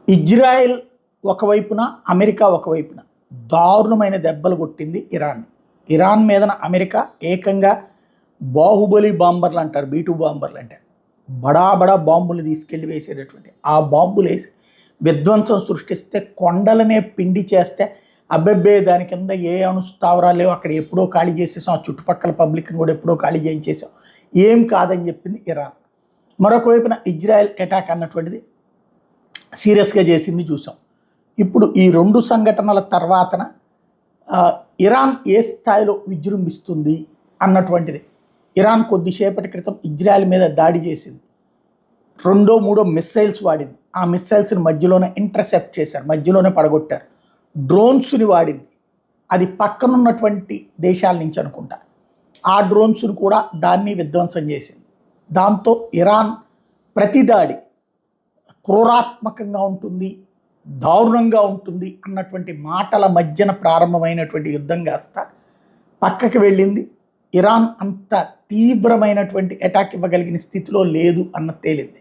Israel ఒకవైపున, America ఒకవైపున దారుణమైన దెబ్బలు కొట్టింది ఇరాన్. ఇరాన్ మీదన అమెరికా ఏకంగా బాహుబలి బాంబర్లు అంటారు, B2 బాంబర్లు అంటారు, బడా బాంబులు తీసుకెళ్ళి వేసేటటువంటి ఆ బాంబులు వేసి విధ్వంసం సృష్టిస్తే, కొండలనే పిండి చేస్తే అబ్బెబ్బే దాని కింద ఏ అణుస్థావరాలు లేవు, అక్కడ ఎప్పుడో ఖాళీ చేసేసాం, ఆ చుట్టుపక్కల పబ్లిక్ని కూడా ఎప్పుడో ఖాళీ చేయించేసాం, ఏం కాదని చెప్పింది ఇరాన్. మరొక వైపున ఇజ్రాయెల్ అటాక్ అన్నటువంటిది సీరియస్గా చేసింది చూసాం. ఇప్పుడు ఈ రెండు సంఘటనల తర్వాతన ఇరాన్ ఏ స్థాయిలో విజృంభిస్తుంది అన్నటువంటిది. ఇరాన్ కొద్దిసేపటి క్రితం ఇజ్రాయెల్ మీద దాడి చేసింది, 2, 3 మిస్సైల్స్ వాడింది. ఆ మిస్సైల్స్ని మధ్యలోనే ఇంటర్సెప్ట్ చేశారు, మధ్యలోనే పడగొట్టారు. డ్రోన్స్ని వాడింది, అది పక్కనున్నటువంటి దేశాల నుంచి అనుకుంటా. ఆ డ్రోన్స్ను కూడా దాన్ని విధ్వంసం చేసింది. దాంతో ఇరాన్ ప్రతిదాడి క్రూరాత్మకంగా ఉంటుంది, దారుణంగా ఉంటుంది అన్నటువంటి మాటల మధ్యన ప్రారంభమైనటువంటి యుద్ధం కాస్త పక్కకి వెళ్ళింది. ఇరాన్ అంత తీవ్రమైనటువంటి అటాక్ ఇవ్వగలిగిన స్థితిలో లేదు అన్న తేలింది.